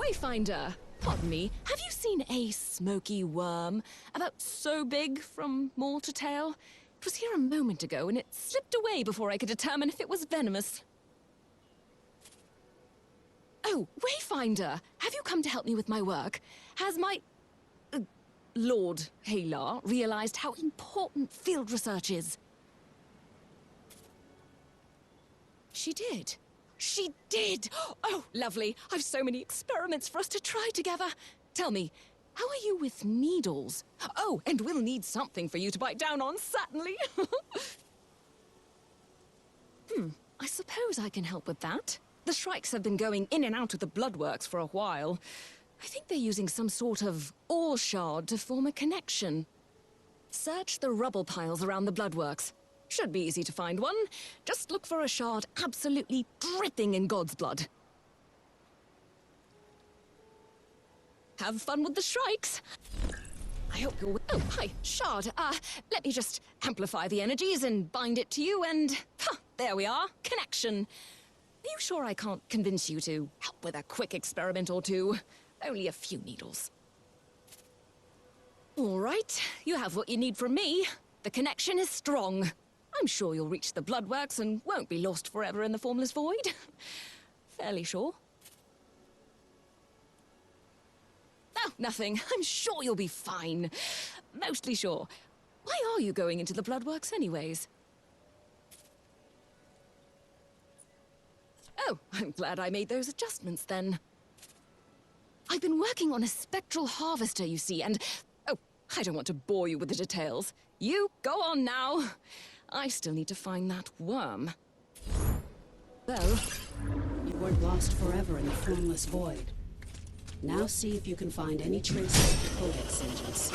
Wayfinder, pardon me, have you seen a smoky worm about so big from maw to tail? It was here a moment ago and it slipped away before I could determine if it was venomous. Oh, Wayfinder, have you come to help me with my work? Has my... Lord Halar realized how important field research is? She did. She did! Oh, lovely. I've so many experiments for us to try together. Tell me, how are you with needles? Oh, and we'll need something for you to bite down on, certainly. I suppose I can help with that. The Shrikes have been going in and out of the bloodworks for a while. I think they're using some sort of ore shard to form a connection. Search the rubble piles around the bloodworks. Should be easy to find one. Just look for a shard absolutely dripping in God's blood. Have fun with the Shrikes. I hope you're... Oh, hi, shard. Let me just amplify the energies and bind it to you and... there we are. Connection. Are you sure I can't convince you to help with a quick experiment or two? Only a few needles. All right, you have what you need from me. The connection is strong. I'm sure you'll reach the bloodworks and won't be lost forever in the formless void. Fairly sure. Oh, nothing. I'm sure you'll be fine. Mostly sure. Why are you going into the bloodworks anyways? Oh, I'm glad I made those adjustments then. I've been working on a spectral harvester, you see, and... Oh, I don't want to bore you with the details. You go on now. I still need to find that worm. Well, you weren't lost forever in the formless void. Now see if you can find any traces of the Codex engines.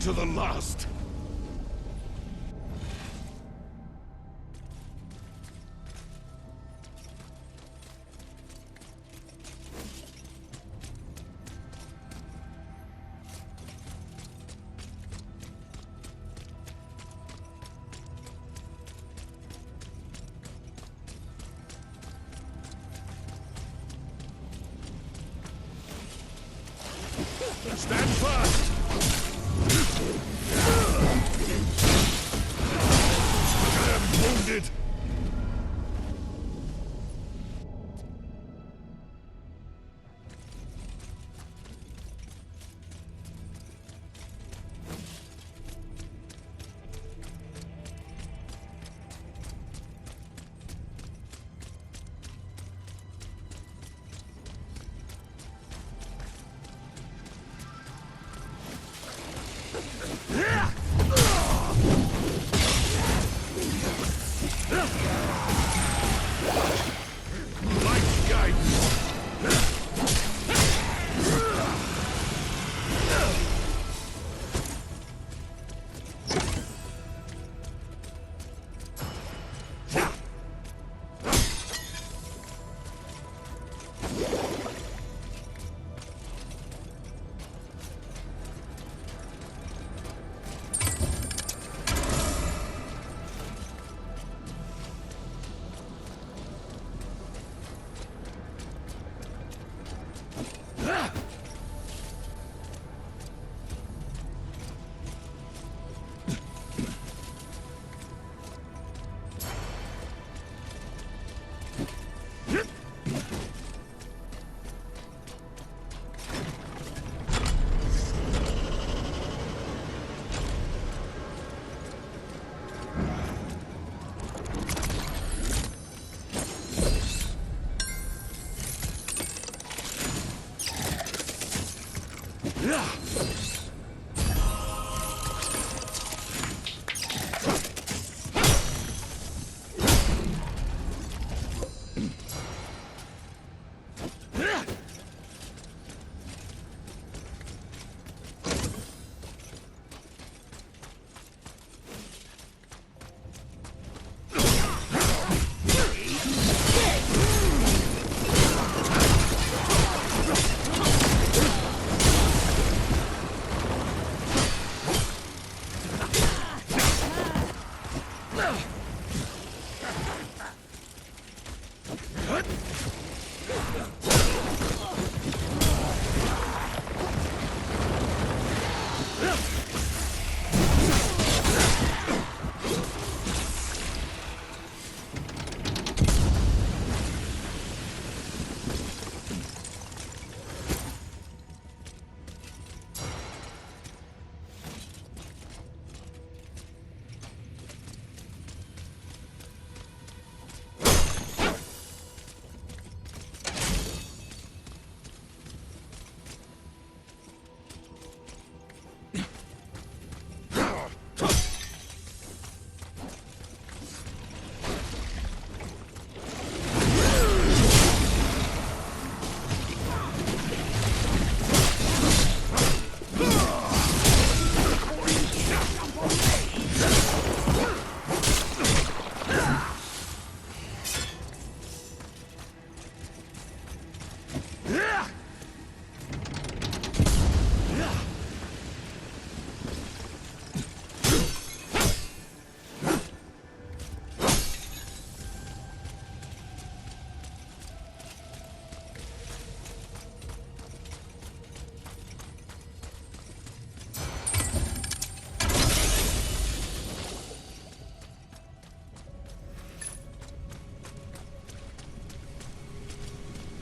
To the last. Stand fast! I am wounded! Light guidance!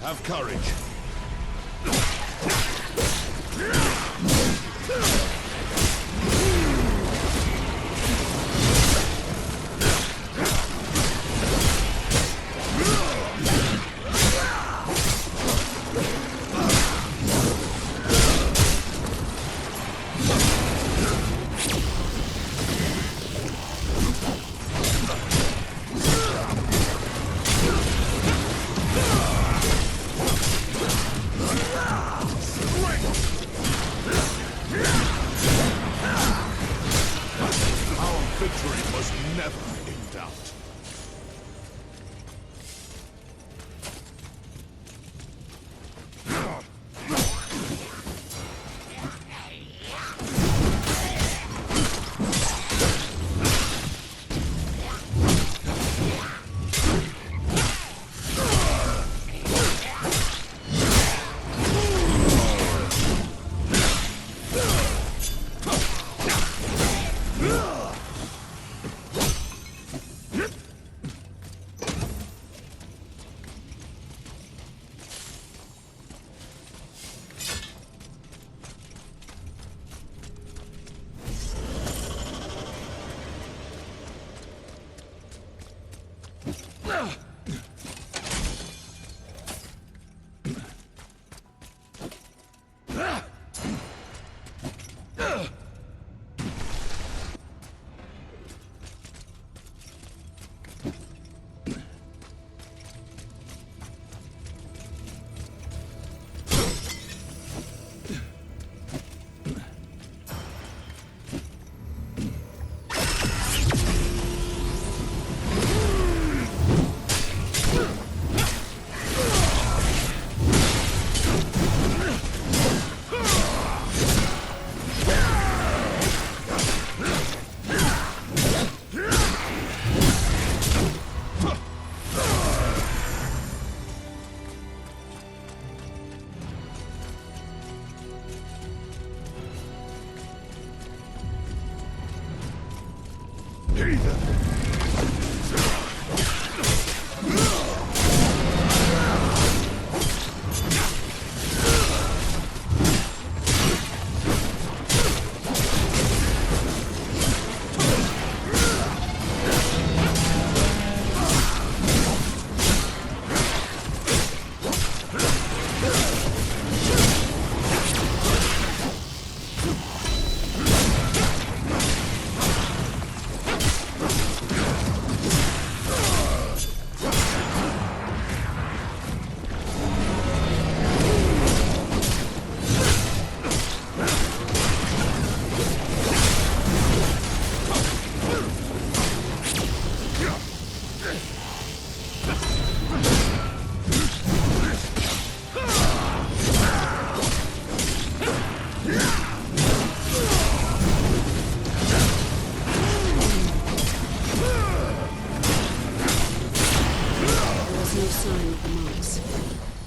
Have courage.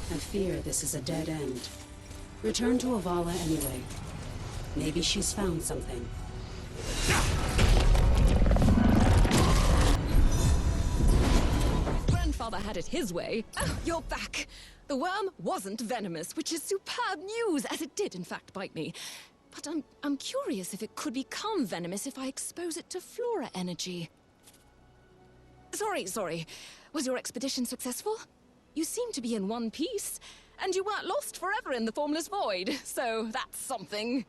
I fear this is a dead end. Return to Avala anyway. Maybe she's found something. Grandfather had it his way. Oh, you're back. The worm wasn't venomous, which is superb news, as it did in fact bite me. But I'm curious if it could become venomous if I expose it to flora energy. Sorry. Was your expedition successful? You seem to be in one piece, and you weren't lost forever in the formless void, so that's something.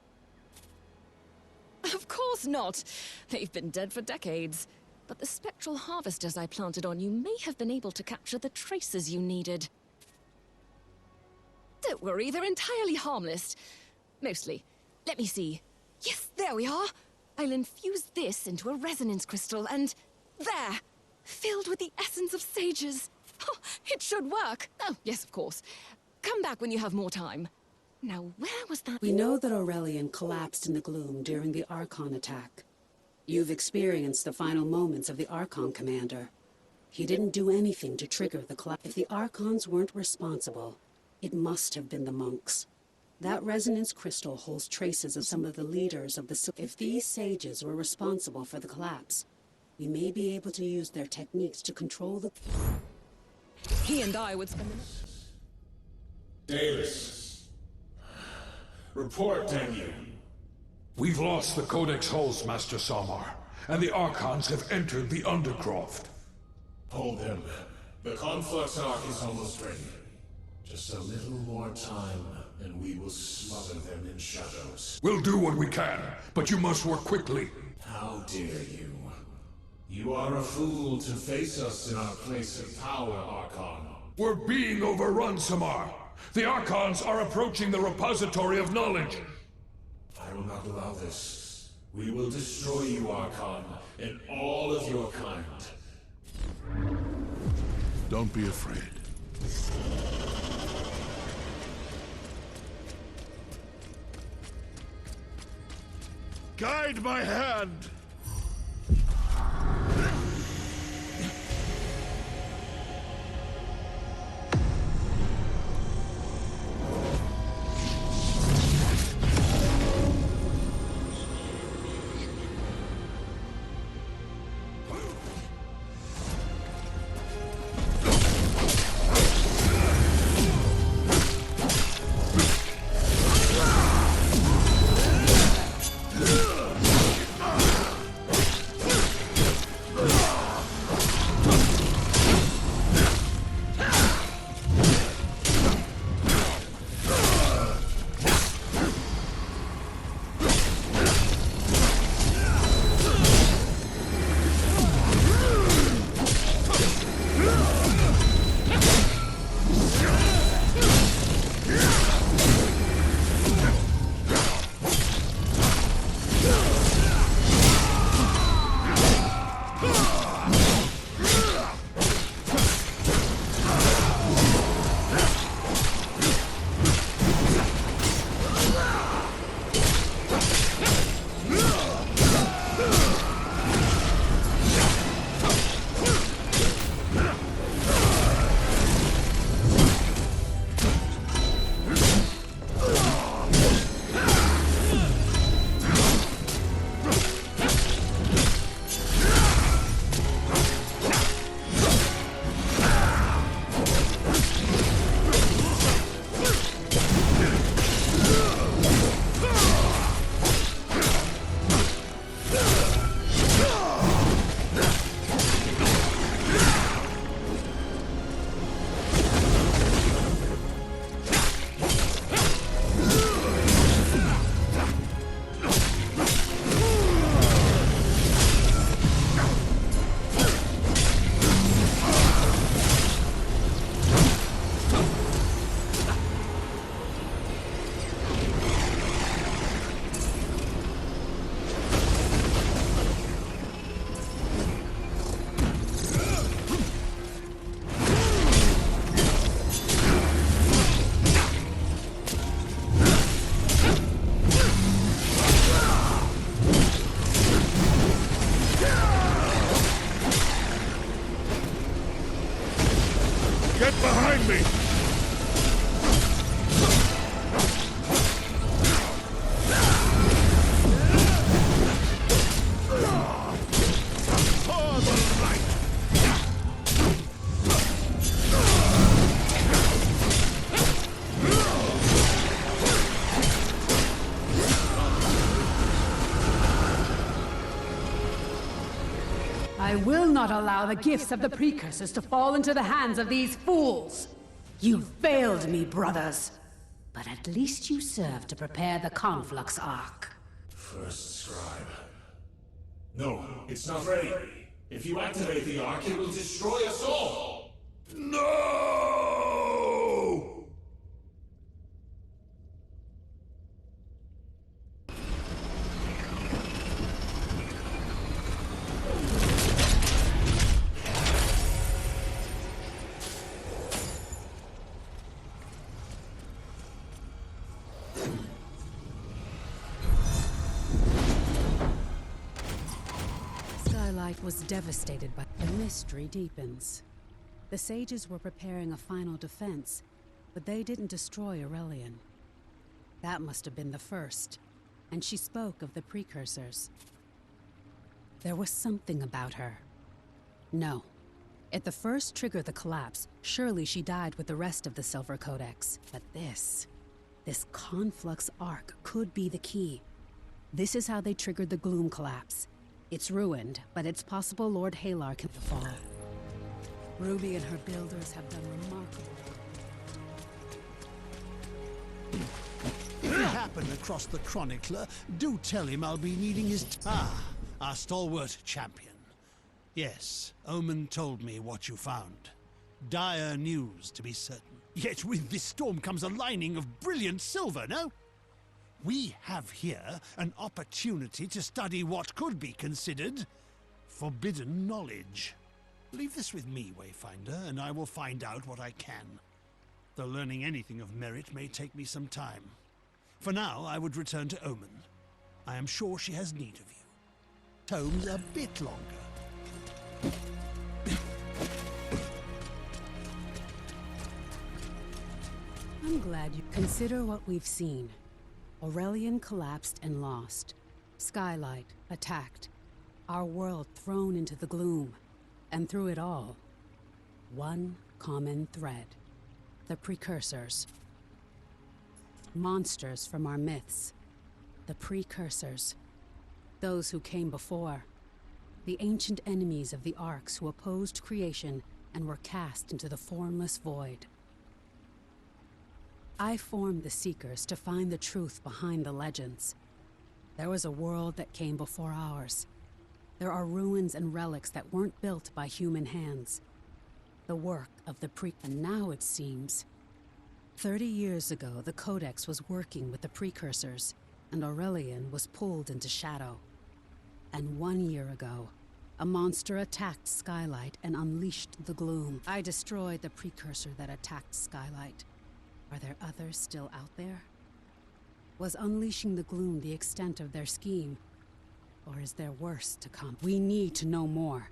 Of course not. They've been dead for decades. But the spectral harvesters I planted on you may have been able to capture the traces you needed. Don't worry, they're entirely harmless. Mostly. Let me see. Yes, there we are. I'll infuse this into a resonance crystal and... there! Filled with the essence of sages. Oh, it should work. Oh, yes, of course. Come back when you have more time. Now, where was that? We know that Aurelian collapsed in the gloom during the Archon attack. You've experienced the final moments of the Archon commander. He didn't do anything to trigger the collapse. If the Archons weren't responsible, it must have been the monks. That resonance crystal holds traces of some of the leaders of the... If these sages were responsible for the collapse, we may be able to use their techniques to control the... He and I would spend the... Davis. Report, Daniel. We've lost the Codex hulls, Master Samar, and the Archons have entered the Undercroft. Hold them. The Conflux Arc is almost ready. Just a little more time, and we will smother them in shadows. We'll do what we can, but you must work quickly. How dare you? You are a fool to face us in our place of power, Archon. We're being overrun, Samar. The Archons are approaching the repository of knowledge. I will not allow this. We will destroy you, Archon, and all of your kind. Don't be afraid. Guide my hand! will not allow the gifts of the precursors to fall into the hands of these fools. You failed me, brothers. But at least you served to prepare the Conflux Ark. First scribe. No, it's not ready. If you activate the Ark, it will destroy us all! No! Skylight was devastated by the mystery deepens. The sages were preparing a final defense, but they didn't destroy Aurelian. That must have been the first, and she spoke of the precursors. There was something about her. No. If the first triggered the collapse, surely she died with the rest of the Silver Codex. But this Conflux Ark could be the key. This is how they triggered the Gloom collapse. It's ruined, but it's possible Lord Halar can fall. Ruby and her builders have done remarkable. If you happen across the Chronicler, do tell him I'll be needing his... our stalwart champion. Yes, Omen told me what you found. Dire news, to be certain. Yet with this storm comes a lining of brilliant silver, no? We have here an opportunity to study what could be considered forbidden knowledge. Leave this with me, Wayfinder, and I will find out what I can. Though learning anything of merit may take me some time. For now, I would return to Omen. I am sure she has need of you. Tomes a bit longer. I'm glad you consider what we've seen. Aurelian collapsed and lost. Skylight attacked. Our world thrown into the gloom. And through it all, one common thread. The precursors. Monsters from our myths. The precursors. Those who came before. The ancient enemies of the Arks who opposed creation and were cast into the formless void. I formed the Seekers to find the truth behind the legends. There was a world that came before ours. There are ruins and relics that weren't built by human hands. The work of the and now it seems. 30 years ago, the Codex was working with the precursors, and Aurelian was pulled into shadow. And 1 year ago, a monster attacked Skylight and unleashed the gloom. I destroyed the precursor that attacked Skylight. Are there others still out there? Was unleashing the gloom the extent of their scheme? Or is there worse to come? We need to know more.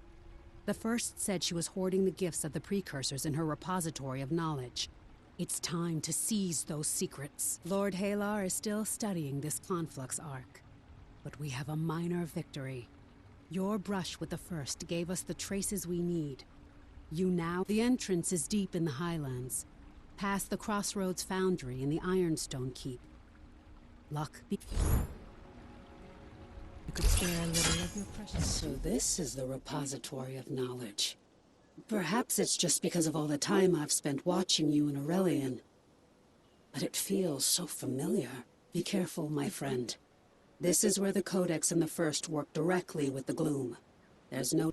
The first said she was hoarding the gifts of the precursors in her repository of knowledge. It's time to seize those secrets. Lord Halar is still studying this Conflux Ark. But we have a minor victory. Your brush with the first gave us the traces we need. The entrance is deep in the Highlands. Past the Crossroads Foundry and the Ironstone Keep. Luck be... You could spare a little of your precious... So this is the repository of knowledge. Perhaps it's just because of all the time I've spent watching you in Aurelian. But it feels so familiar. Be careful, my friend. This is where the Codex and the First work directly with the Gloom. There's no...